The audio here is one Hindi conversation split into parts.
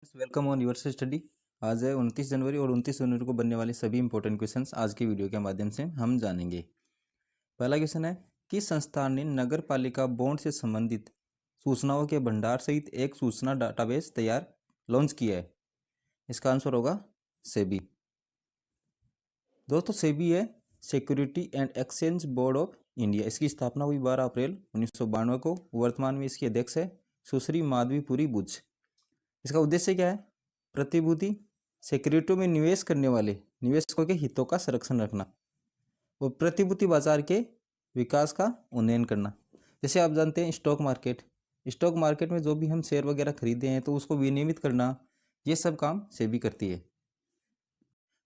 Friends, welcome on your study. आज है 29 जनवरी और 29 जनवरी को बनने वाले सभी इंपॉर्टेंट क्वेश्चंस आज की वीडियो के माध्यम से हम जानेंगे। पहला क्वेश्चन है, किस संस्थान ने नगर पालिका बॉन्ड से संबंधित सूचनाओं के भंडार सहित एक सूचना डाटाबेस लॉन्च किया है? इसका आंसर होगा सेबी। दोस्तों, सेबी है security and exchange board of India. इसकी स्थापना हुई 12 अप्रैल 1992 को। वर्तमान में इसकी अध्यक्ष है सुश्री माधवीपुरी बुच। इसका उद्देश्य क्या है? प्रतिभूति सिक्योरिटियों में निवेश करने वाले निवेशकों के हितों का संरक्षण रखना और प्रतिभूति बाजार के विकास का उन्नयन करना। जैसे आप जानते हैं स्टॉक मार्केट में जो भी हम शेयर वगैरह खरीदे हैं तो उसको विनियमित करना, ये सब काम सेबी करती है।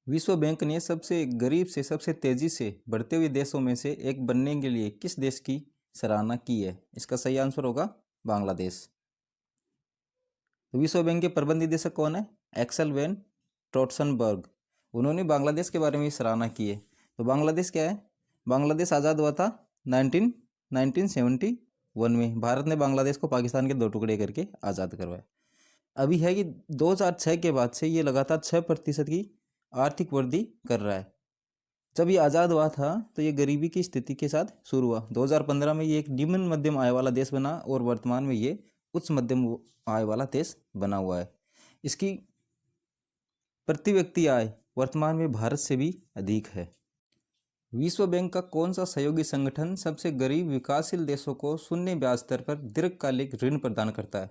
विश्व बैंक ने सबसे गरीब से सबसे तेजी से बढ़ते हुए देशों में से एक बनने के लिए किस देश की सराहना की है? इसका सही आंसर होगा बांग्लादेश। विश्व बैंक के प्रबंध निदेशक कौन है? Axel van Totsenberg. उन्होंने बांग्लादेश के बारे में सराहना की है। तो बांग्लादेश क्या है? बांग्लादेश आज़ाद हुआ था 1971 में। भारत ने बांग्लादेश को पाकिस्तान के 2 टुकड़े करके आज़ाद करवाया। अभी है कि 2006 के बाद से ये लगातार 6% की आर्थिक वृद्धि कर रहा है। जब ये आज़ाद हुआ था तो ये गरीबी की स्थिति के साथ शुरू हुआ। 2015 में ये एक निम्न मध्यम आय वाला देश बना और वर्तमान में ये उच्च मध्यम आय वाला देश बना हुआ है। इसकी प्रति व्यक्ति आय वर्तमान में भारत से भी अधिक है। विश्व बैंक का कौन सा सहयोगी संगठन सबसे गरीब विकासशील देशों को शून्य ब्याज दर पर दीर्घकालिक ऋण प्रदान करता है?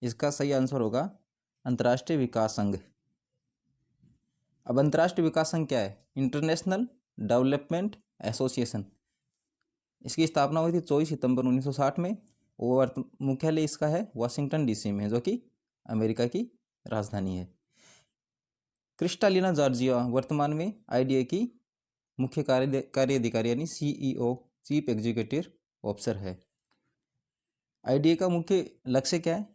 इसका सही आंसर होगा अंतर्राष्ट्रीय विकास संघ। अब अंतर्राष्ट्रीय विकास संघ क्या है? International development association. इसकी स्थापना हुई थी 24 सितंबर 1960 में और मुख्यालय इसका है वाशिंगटन डीसी में, जो कि अमेरिका की राजधानी है। क्रिस्टालिना जॉर्जिया वर्तमान में आईडीए की मुख्य कार्य अधिकारी यानी सीईओ, चीफ एग्जीक्यूटिव ऑफिसर है। आईडीए का मुख्य लक्ष्य क्या है?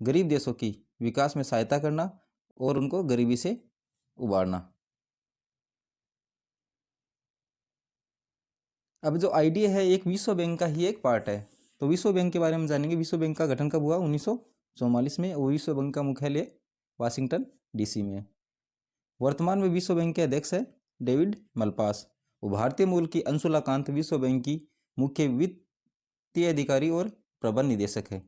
गरीब देशों की विकास में सहायता करना और उनको गरीबी से उबारना। अब जो आईडीए है एक विश्व बैंक का ही एक पार्ट है। तो विश्व बैंक के बारे में जानेंगे। विश्व बैंक का गठन कब हुआ? 1944 में और विश्व बैंक का मुख्यालय वाशिंगटन डीसी में है। वर्तमान में विश्व बैंक के अध्यक्ष है डेविड मलपास। वो भारतीय मूल की अंशुला कांत विश्व बैंक की मुख्य वित्तीय अधिकारी और प्रबंध निदेशक है।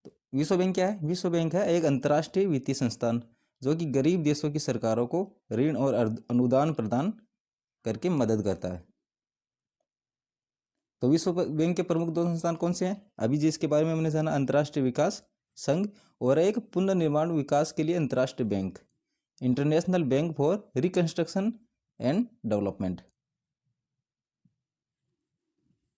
तो विश्व बैंक क्या है? विश्व बैंक है एक अंतर्राष्ट्रीय वित्तीय संस्थान जो कि गरीब देशों की सरकारों को ऋण और अनुदान प्रदान करके मदद करता है। तो विश्व बैंक के प्रमुख 2 संस्थान कौन से हैं? अभी जिसके बारे में हमने जाना, अंतर्राष्ट्रीय विकास संघ और एक पुनर्निर्माण विकास के लिए अंतर्राष्ट्रीय bank, international bank for reconstruction and development.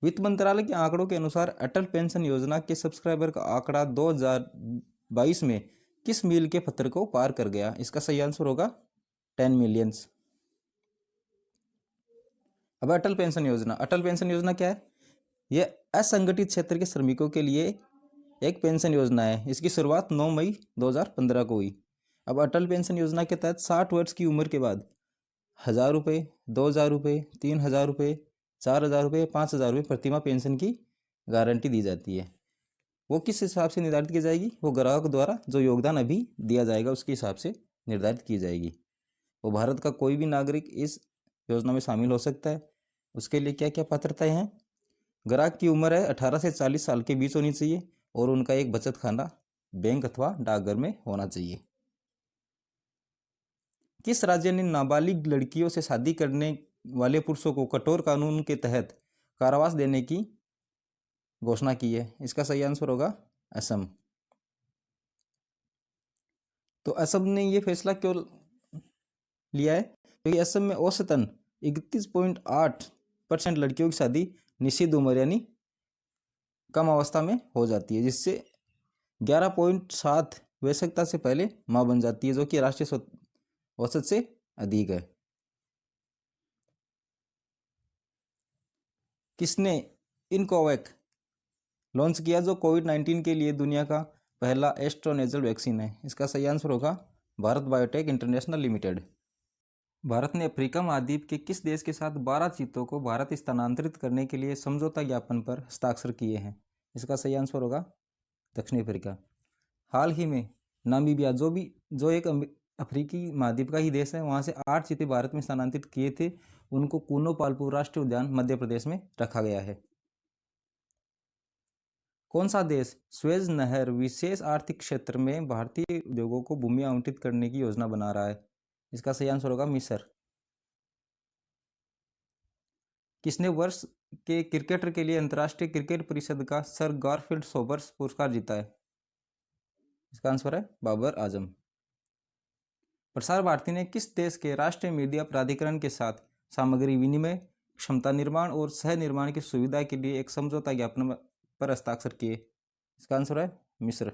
वित्त मंत्रालय के आंकड़ों के अनुसार अटल पेंशन योजना के सब्सक्राइबर का आंकड़ा 2022 में किस मील के पत्थर को पार कर गया? इसका सही आंसर होगा 10 मिलियंस। अब अटल पेंशन योजना क्या है? यह असंगठित क्षेत्र के श्रमिकों के लिए एक पेंशन योजना है। इसकी शुरुआत 9 मई 2015 को हुई। अब अटल पेंशन योजना के तहत 60 वर्ष की उम्र के बाद 1000 रुपये, 2000 रुपये, 3000 रुपये, 4000 रुपये, 5000 रुपये प्रतिमाह पेंशन की गारंटी दी जाती है। वो किस हिसाब से निर्धारित की जाएगी? वो ग्राहक द्वारा जो योगदान अभी दिया जाएगा उसके हिसाब से निर्धारित की जाएगी। वो भारत का कोई भी नागरिक इस योजना में शामिल हो सकता है। उसके लिए क्या क्या पात्रताएं हैं? ग्राहक की उम्र है 18 से 40 साल के बीच होनी चाहिए और उनका एक बचत खाता बैंक अथवा डाकघर में होना चाहिए। किस राज्य ने नाबालिग लड़कियों से शादी करने वाले पुरुषों को कठोर कानून के तहत कारावास देने की घोषणा की है? इसका सही आंसर होगा असम। तो असम ने यह फैसला क्यों लिया है? क्योंकि असम में औसतन 31.8% लड़कियों की शादी निषिद्ध उम्र यानी कम अवस्था में हो जाती है, जिससे 11.7 वयस्कता से पहले मां बन जाती है, जो कि राष्ट्रीय औसत से अधिक है। किसने इनकोवैक लॉन्च किया, जो कोविड-19 के लिए दुनिया का पहला एस्ट्रानेजल वैक्सीन है? इसका सही आंसर होगा Bharat biotech international limited. Bharat ने अफ्रीका महाद्वीप के किस देश के साथ 12 चीतों को भारत स्थानांतरित करने के लिए समझौता ज्ञापन पर हस्ताक्षर किए हैं? इसका सही आंसर होगा दक्षिण अफ्रीका। हाल ही में नामीबिया जो एक अफ्रीकी महाद्वीप का ही देश है, वहाँ से 8 चीते भारत में स्थानांतरित किए थे। उनको कूनो पालपू राष्ट्रीय उद्यान मध्य प्रदेश में रखा गया है। कौन सा देश स्वेज नहर विशेष आर्थिक क्षेत्र में भारतीय उद्योगों को भूमि आवंटित करने की योजना बना रहा है? इसका सही आंसर होगा मिस्र। किसने वर्ष के क्रिकेटर के लिए अंतर्राष्ट्रीय क्रिकेट परिषद का सर गारफील्ड सोबर्स पुरस्कार जीता है? इसका आंसर है बाबर आजम। प्रसार भारती ने किस देश के राष्ट्रीय मीडिया प्राधिकरण के साथ सामग्री विनिमय, क्षमता निर्माण और सह निर्माण की सुविधा के लिए एक समझौता ज्ञापन पर हस्ताक्षर किए? इसका आंसर है मिस्र।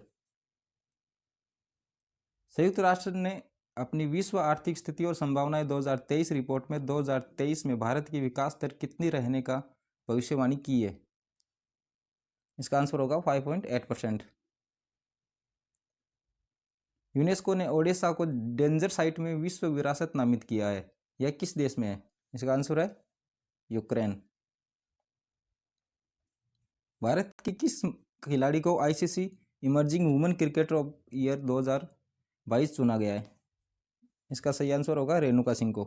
संयुक्त राष्ट्र ने अपनी विश्व आर्थिक स्थिति और संभावनाएं 2023 रिपोर्ट में 2023 में भारत की विकास दर कितनी रहने का भविष्यवाणी की है? इसका आंसर होगा 5.8%। यूनेस्को ने ओडिशा को डेंजर साइट में विश्व विरासत नामित किया है। यह किस देश में है? इसका आंसर है यूक्रेन। भारत के किस खिलाड़ी को ICC emerging women cricketer of year 2022 चुना गया है? इसका सही आंसर होगा रेणुका सिंह को।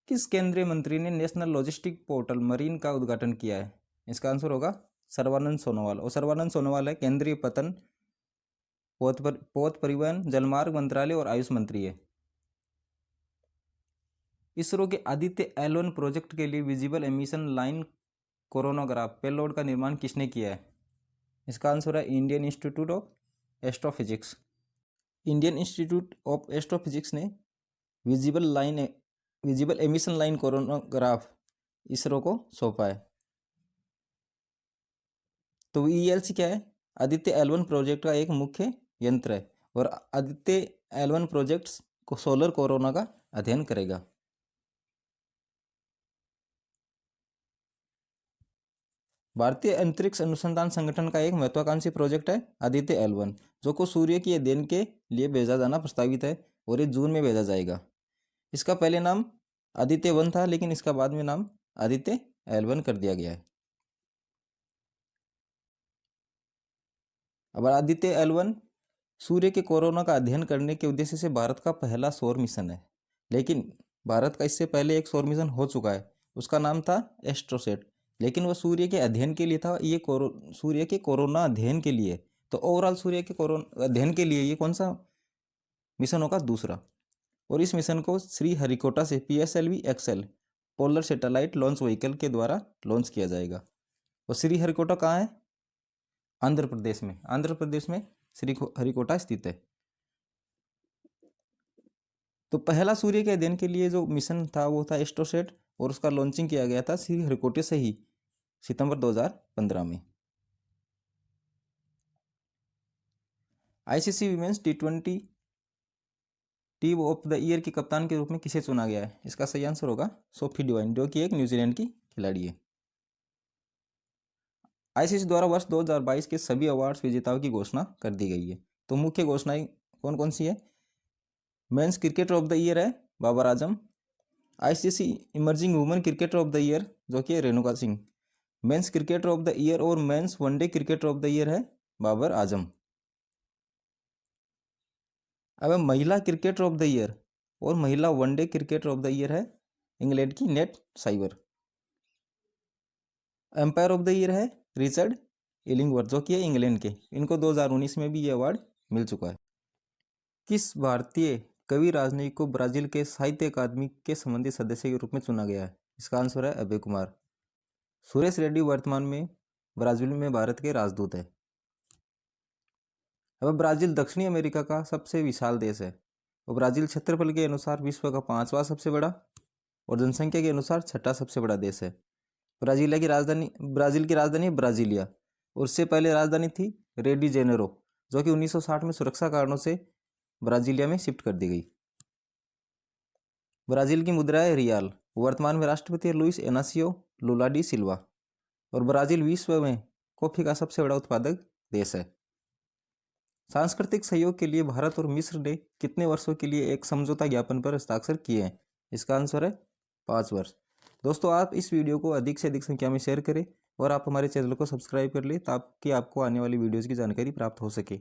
किस केंद्रीय मंत्री ने नेशनल लॉजिस्टिक पोर्टल मरीन का उद्घाटन किया है? इसका आंसर होगा सर्बानंद सोनोवाल। और सर्बानंद सोनोवाल है केंद्रीय पोत परिवहन, जलमार्ग मंत्रालय और आयुष मंत्री है। इसरो के आदित्य L1 प्रोजेक्ट के लिए visible emission line coronagraph payload का निर्माण किसने किया है? इसका आंसर है Indian Institute of Astrophysics. Indian Institute of Astrophysics ने visible emission line coronagraph ISRO को सौंपा है। तो ELC क्या है? आदित्य L1 प्रोजेक्ट का एक मुख्य यंत्र है और आदित्य L1 प्रोजेक्ट को सोलर कोरोना का अध्ययन करेगा। भारतीय अंतरिक्ष अनुसंधान संगठन का एक महत्वाकांक्षी प्रोजेक्ट है आदित्य L1, जो को सूर्य की अध्ययन के लिए भेजा जाना प्रस्तावित है और ये जून में भेजा जाएगा। इसका पहले नाम आदित्य 1 था, लेकिन इसका बाद में नाम आदित्य L1 कर दिया गया है। अब आदित्य L1 सूर्य के कोरोना का अध्ययन करने के उद्देश्य से भारत का पहला सौर मिशन है, लेकिन भारत का इससे पहले एक सौर मिशन हो चुका है, उसका नाम था एस्ट्रोसेट, लेकिन वह सूर्य के अध्ययन के लिए था। ये सूर्य के कोरोना अध्ययन के लिए, तो ओवरऑल सूर्य के कोरोना अध्ययन के लिए ये कौन सा मिशन होगा? दूसरा। और इस मिशन को श्रीहरिकोटा से PSLV-XL polar satellite launch vehicle के द्वारा लॉन्च किया जाएगा। और श्रीहरिकोटा कहाँ है? आंध्र प्रदेश में। आंध्र प्रदेश में श्रीहरिकोटा स्थित है। तो पहला सूर्य के अध्ययन के लिए जो मिशन था वो था एस्ट्रोसेट, और उसका लॉन्चिंग किया गया था श्रीहरिकोटा से ही सितंबर 2015 में। ICC women's T20 team of the year के कप्तान के रूप में किसे चुना गया है? इसका सही आंसर होगा सोफी डिवाइन, जो कि एक न्यूजीलैंड की खिलाड़ी है। ICC द्वारा वर्ष 2022 के सभी अवार्ड्स विजेताओं की घोषणा कर दी गई है। तो मुख्य घोषणाएं कौन कौन सी है? Men's cricketer of the year है Babar Azam. ICC emerging women cricketer of the year जो कि Renuka Singh. Men's cricketer of the year और men's one day cricketer of the year है बाबर आजम। अब महिला क्रिकेटर ऑफ द ईयर और महिला one day cricketer of the year है इंग्लैंड की Nat Sciver. Umpire of the year है रिचर्ड इलिंगवर्थ, जो कि है इंग्लैंड के। इनको 2019 में भी ये अवार्ड मिल चुका है। किस भारतीय कवि राजनयिक को ब्राजील के साहित्य अकादमी के संबंधित सदस्य के रूप में चुना गया है? इसका आंसर है अभय कुमार। सुरेश रेड्डी वर्तमान में ब्राजील में भारत के राजदूत है। अब ब्राजील दक्षिणी अमेरिका का सबसे विशाल देश है और ब्राजील क्षेत्रफल के अनुसार विश्व का 5वां सबसे बड़ा और जनसंख्या के अनुसार 6ठा सबसे बड़ा देश है। ब्राजील की राजधानी ब्राजीलिया, और उससे पहले राजधानी थी रेडी जेनेरो, जो कि 1960 में सुरक्षा कारणों से ब्राजीलिया में शिफ्ट कर दी गई। ब्राजील की मुद्रा है रियाल। वर्तमान में राष्ट्रपति लुइस इनासियो लुला डी सिल्वा। और ब्राजील विश्व में कॉफी का सबसे बड़ा उत्पादक देश है। सांस्कृतिक सहयोग के लिए भारत और मिस्र ने कितने वर्षों के लिए एक समझौता ज्ञापन पर हस्ताक्षर किए हैं? इसका आंसर है 5 वर्ष। दोस्तों, आप इस वीडियो को अधिक से अधिक संख्या में शेयर करें और आप हमारे चैनल को सब्सक्राइब कर लें ताकि आपको आने वाली वीडियोज़ की जानकारी प्राप्त हो सके।